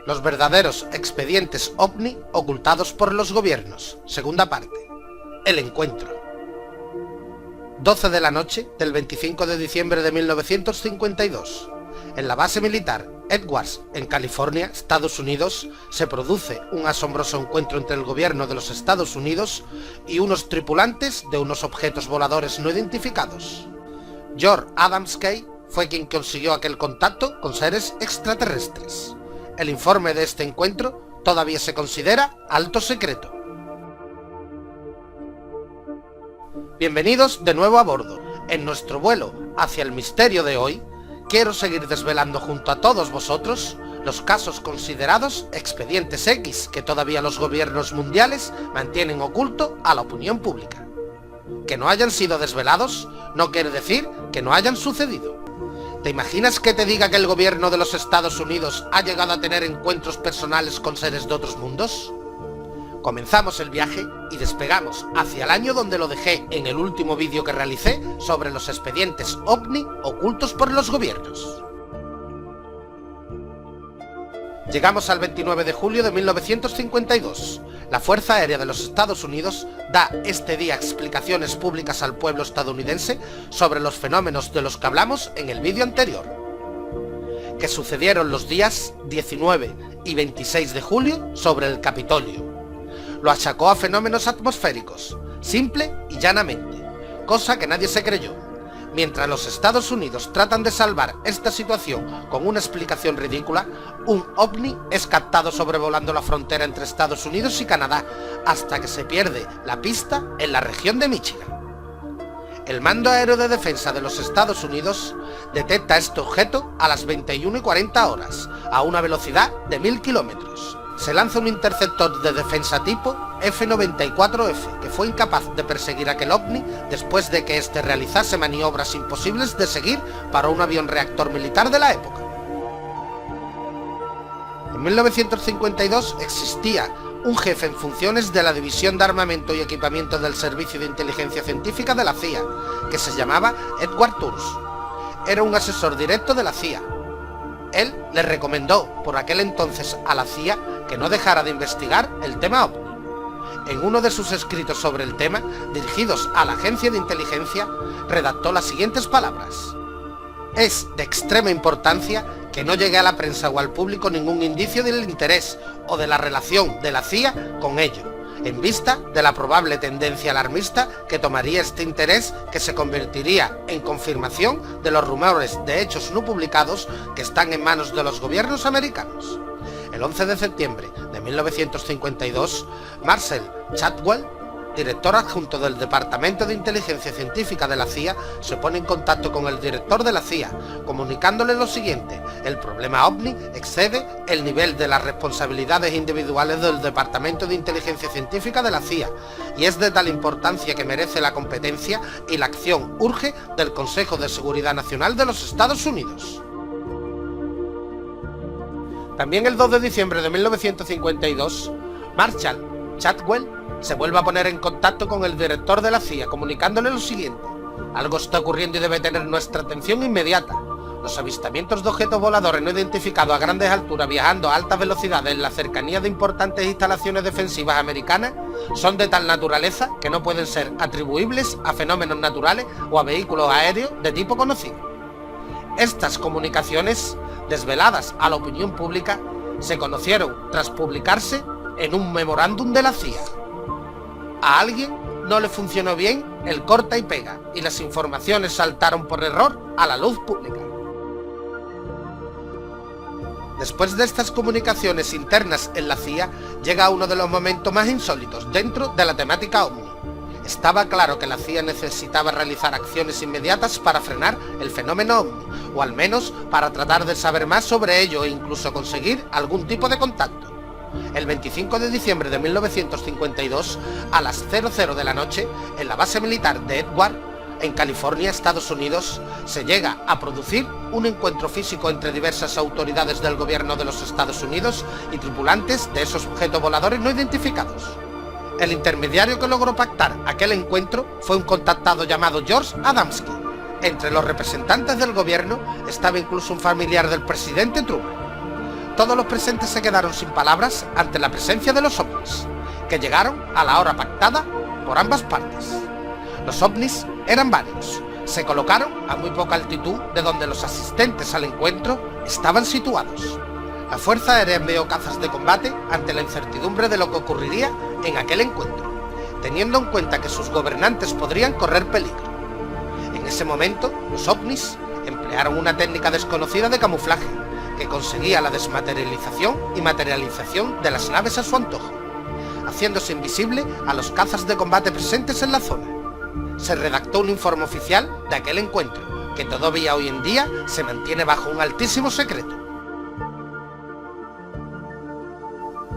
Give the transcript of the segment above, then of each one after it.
Los verdaderos expedientes OVNI ocultados por los gobiernos. Segunda parte. El encuentro. 12 de la noche del 25 de diciembre de 1952. En la base militar Edwards, en California, Estados Unidos, se produce un asombroso encuentro entre el gobierno de los Estados Unidos y unos tripulantes de unos objetos voladores no identificados. George Adams Kay fue quien consiguió aquel contacto con seres extraterrestres. El informe de este encuentro todavía se considera alto secreto. Bienvenidos de nuevo a bordo. En nuestro vuelo hacia el misterio de hoy, quiero seguir desvelando junto a todos vosotros los casos considerados expedientes X que todavía los gobiernos mundiales mantienen oculto a la opinión pública. Que no hayan sido desvelados no quiere decir que no hayan sucedido. ¿Te imaginas que te diga que el gobierno de los Estados Unidos ha llegado a tener encuentros personales con seres de otros mundos? Comenzamos el viaje y despegamos hacia el año donde lo dejé en el último vídeo que realicé sobre los expedientes OVNI ocultos por los gobiernos. Llegamos al 29 de julio de 1952. La Fuerza Aérea de los Estados Unidos da este día explicaciones públicas al pueblo estadounidense sobre los fenómenos de los que hablamos en el vídeo anterior, que sucedieron los días 19 y 26 de julio sobre el Capitolio. Lo achacó a fenómenos atmosféricos, simple y llanamente, cosa que nadie se creyó. Mientras los Estados Unidos tratan de salvar esta situación con una explicación ridícula, un OVNI es captado sobrevolando la frontera entre Estados Unidos y Canadá hasta que se pierde la pista en la región de Michigan. El Mando Aéreo de Defensa de los Estados Unidos detecta este objeto a las 21:40 a una velocidad de 1000 kilómetros. Se lanza un interceptor de defensa tipo F-94F, que fue incapaz de perseguir aquel OVNI después de que éste realizase maniobras imposibles de seguir para un avión reactor militar de la época. En 1952 existía un jefe en funciones de la División de Armamento y Equipamiento del Servicio de Inteligencia Científica de la CIA, que se llamaba Edward Turns. Era un asesor directo de la CIA. Él le recomendó por aquel entonces a la CIA que no dejara de investigar el tema OVNI. En uno de sus escritos sobre el tema, dirigidos a la agencia de inteligencia, redactó las siguientes palabras: es de extrema importancia que no llegue a la prensa o al público ningún indicio del interés o de la relación de la CIA con ello, en vista de la probable tendencia alarmista que tomaría este interés, que se convertiría en confirmación de los rumores de hechos no publicados que están en manos de los gobiernos americanos. El 11 de septiembre de 1952, Marcel Chatwell, director adjunto del Departamento de Inteligencia Científica de la CIA, se pone en contacto con el director de la CIA, comunicándole lo siguiente: el problema OVNI excede el nivel de las responsabilidades individuales del Departamento de Inteligencia Científica de la CIA, y es de tal importancia que merece la competencia y la acción urge del Consejo de Seguridad Nacional de los Estados Unidos. También el 2 de diciembre de 1952, Marshall Chatwell se vuelve a poner en contacto con el director de la CIA, comunicándole lo siguiente: algo está ocurriendo y debe tener nuestra atención inmediata. Los avistamientos de objetos voladores no identificados a grandes alturas viajando a altas velocidades en la cercanía de importantes instalaciones defensivas americanas son de tal naturaleza que no pueden ser atribuibles a fenómenos naturales o a vehículos aéreos de tipo conocido. Estas comunicaciones, desveladas a la opinión pública, se conocieron tras publicarse en un memorándum de la CIA. A alguien no le funcionó bien el corta y pega, y las informaciones saltaron por error a la luz pública. Después de estas comunicaciones internas en la CIA, llega uno de los momentos más insólitos dentro de la temática OVNI. Estaba claro que la CIA necesitaba realizar acciones inmediatas para frenar el fenómeno OVNI, o al menos para tratar de saber más sobre ello e incluso conseguir algún tipo de contacto. El 25 de diciembre de 1952, a las 00 de la noche, en la base militar de Edwards, en California, Estados Unidos, se llega a producir un encuentro físico entre diversas autoridades del gobierno de los Estados Unidos y tripulantes de esos objetos voladores no identificados. El intermediario que logró pactar aquel encuentro fue un contactado llamado George Adamski. Entre los representantes del gobierno estaba incluso un familiar del presidente Truman. Todos los presentes se quedaron sin palabras ante la presencia de los ovnis, que llegaron a la hora pactada por ambas partes. Los ovnis eran varios, se colocaron a muy poca altitud de donde los asistentes al encuentro estaban situados. La Fuerza Aérea envió cazas de combate ante la incertidumbre de lo que ocurriría en aquel encuentro, teniendo en cuenta que sus gobernantes podrían correr peligro. En ese momento, los ovnis emplearon una técnica desconocida de camuflaje, que conseguía la desmaterialización y materialización de las naves a su antojo, haciéndose invisible a los cazas de combate presentes en la zona. Se redactó un informe oficial de aquel encuentro, que todavía hoy en día se mantiene bajo un altísimo secreto.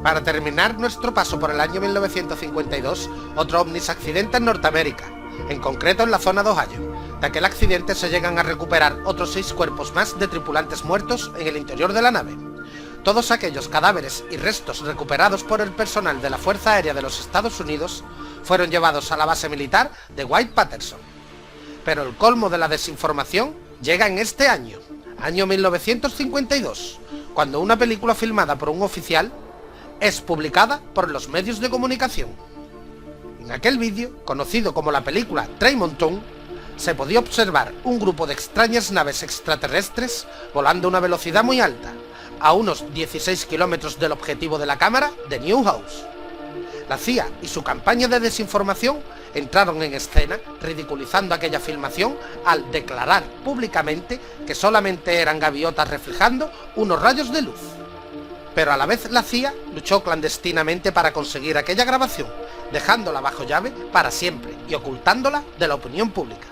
Para terminar nuestro paso por el año 1952, otro ovni se accidenta en Norteamérica, en concreto en la zona de Ohio. De aquel accidente se llegan a recuperar otros 6 cuerpos más de tripulantes muertos en el interior de la nave. Todos aquellos cadáveres y restos recuperados por el personal de la Fuerza Aérea de los Estados Unidos fueron llevados a la base militar de Wright-Patterson. Pero el colmo de la desinformación llega en este año 1952, cuando una película filmada por un oficial es publicada por los medios de comunicación. En aquel vídeo, conocido como la película Tremont Town, se podía observar un grupo de extrañas naves extraterrestres volando a una velocidad muy alta, a unos 16 kilómetros del objetivo de la cámara de Newhouse. La CIA y su campaña de desinformación entraron en escena ridiculizando aquella filmación al declarar públicamente que solamente eran gaviotas reflejando unos rayos de luz. Pero a la vez la CIA luchó clandestinamente para conseguir aquella grabación, dejándola bajo llave para siempre y ocultándola de la opinión pública.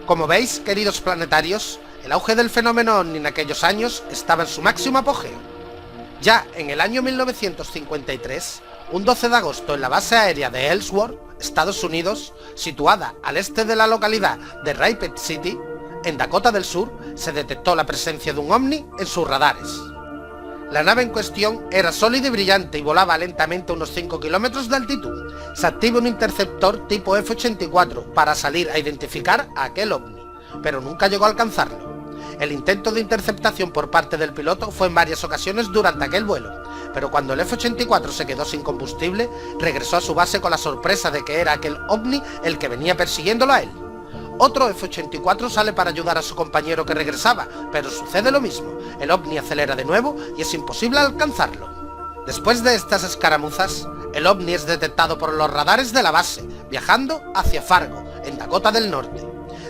Como veis, queridos planetarios, el auge del fenómeno ovni en aquellos años estaba en su máximo apogeo. Ya en el año 1953, un 12 de agosto en la base aérea de Ellsworth, Estados Unidos, situada al este de la localidad de Rapid City, en Dakota del Sur, se detectó la presencia de un ovni en sus radares. La nave en cuestión era sólida y brillante y volaba lentamente a unos 5 kilómetros de altitud. Se activa un interceptor tipo F-84 para salir a identificar a aquel ovni, pero nunca llegó a alcanzarlo. El intento de interceptación por parte del piloto fue en varias ocasiones durante aquel vuelo, pero cuando el F-84 se quedó sin combustible, regresó a su base con la sorpresa de que era aquel ovni el que venía persiguiéndolo a él. Otro F-84 sale para ayudar a su compañero que regresaba, pero sucede lo mismo. El ovni acelera de nuevo y es imposible alcanzarlo. Después de estas escaramuzas, el ovni es detectado por los radares de la base, viajando hacia Fargo, en Dakota del Norte.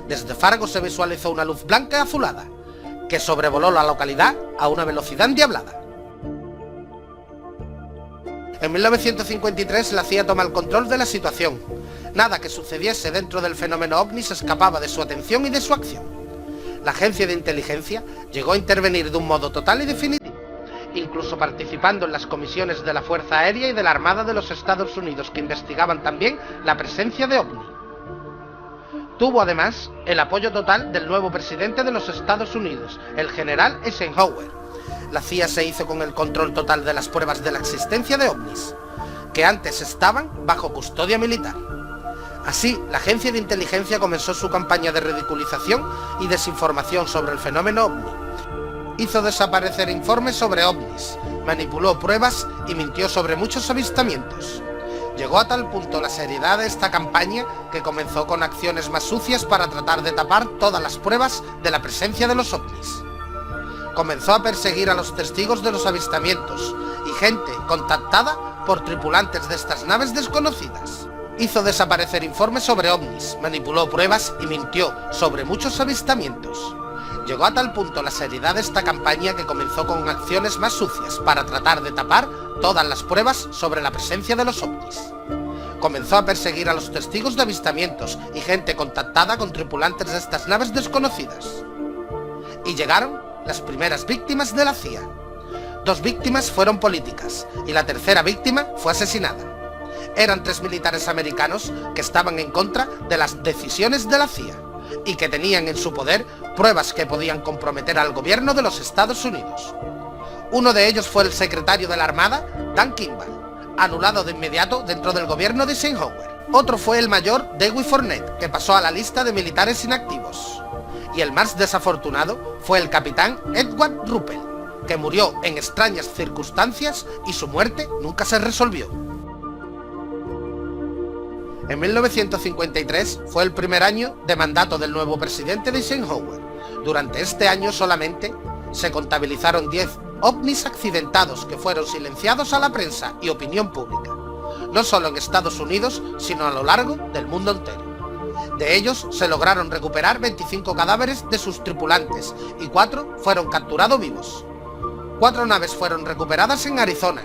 Desde Fargo se visualizó una luz blanca y azulada, que sobrevoló la localidad a una velocidad endiablada. En 1953 la CIA toma el control de la situación. Nada que sucediese dentro del fenómeno ovni se escapaba de su atención y de su acción. La agencia de inteligencia llegó a intervenir de un modo total y definitivo, incluso participando en las comisiones de la Fuerza Aérea y de la Armada de los Estados Unidos que investigaban también la presencia de ovni. Tuvo además el apoyo total del nuevo presidente de los Estados Unidos, el general Eisenhower. La CIA se hizo con el control total de las pruebas de la existencia de ovnis, que antes estaban bajo custodia militar. Así, la agencia de inteligencia comenzó su campaña de ridiculización y desinformación sobre el fenómeno ovni. Hizo desaparecer informes sobre ovnis, manipuló pruebas y mintió sobre muchos avistamientos. Llegó a tal punto la seriedad de esta campaña que comenzó con acciones más sucias para tratar de tapar todas las pruebas de la presencia de los ovnis. Comenzó a perseguir a los testigos de los avistamientos y gente contactada por tripulantes de estas naves desconocidas. Hizo desaparecer informes sobre ovnis, manipuló pruebas y mintió sobre muchos avistamientos. Llegó a tal punto la seriedad de esta campaña que comenzó con acciones más sucias para tratar de tapar todas las pruebas sobre la presencia de los ovnis. Comenzó a perseguir a los testigos de avistamientos y gente contactada con tripulantes de estas naves desconocidas. Y llegaron las primeras víctimas de la CIA. 2 víctimas fueron políticas y la tercera víctima fue asesinada. Eran 3 militares americanos que estaban en contra de las decisiones de la CIA y que tenían en su poder pruebas que podían comprometer al gobierno de los Estados Unidos. Uno de ellos fue el secretario de la Armada, Dan Kimball, anulado de inmediato dentro del gobierno de Eisenhower. Otro fue el mayor Dewey Fournette, que pasó a la lista de militares inactivos. y el más desafortunado fue el capitán Edward Ruppel, que murió en extrañas circunstancias y su muerte nunca se resolvió. En 1953 fue el primer año de mandato del nuevo presidente de Eisenhower. Durante este año solamente se contabilizaron 10 ovnis accidentados que fueron silenciados a la prensa y opinión pública, no solo en Estados Unidos, sino a lo largo del mundo entero. De ellos se lograron recuperar 25 cadáveres de sus tripulantes y 4 fueron capturados vivos. 4 naves fueron recuperadas en Arizona,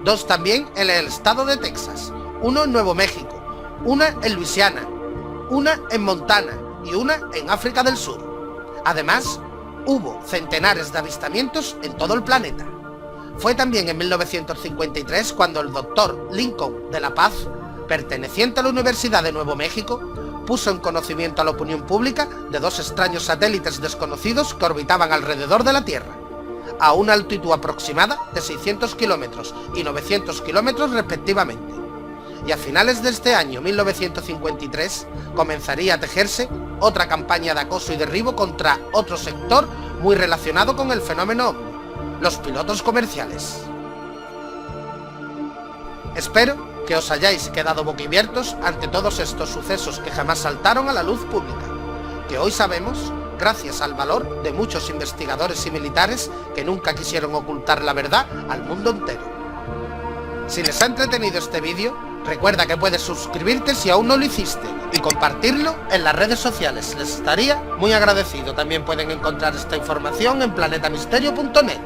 2 también en el estado de Texas, 1 en Nuevo México, 1 en Luisiana, 1 en Montana y 1 en África del Sur. Además, hubo centenares de avistamientos en todo el planeta. Fue también en 1953 cuando el Dr. Lincoln de la Paz, perteneciente a la Universidad de Nuevo México, puso en conocimiento a la opinión pública de 2 extraños satélites desconocidos que orbitaban alrededor de la Tierra, a una altitud aproximada de 600 kilómetros y 900 kilómetros respectivamente. Y a finales de este año 1953 comenzaría a tejerse otra campaña de acoso y derribo contra otro sector muy relacionado con el fenómeno ovni: los pilotos comerciales. Espero que os hayáis quedado boquiabiertos ante todos estos sucesos que jamás saltaron a la luz pública, que hoy sabemos gracias al valor de muchos investigadores y militares que nunca quisieron ocultar la verdad al mundo entero. Si les ha entretenido este vídeo, recuerda que puedes suscribirte si aún no lo hiciste y compartirlo en las redes sociales, les estaría muy agradecido. También pueden encontrar esta información en planetamisterio.net.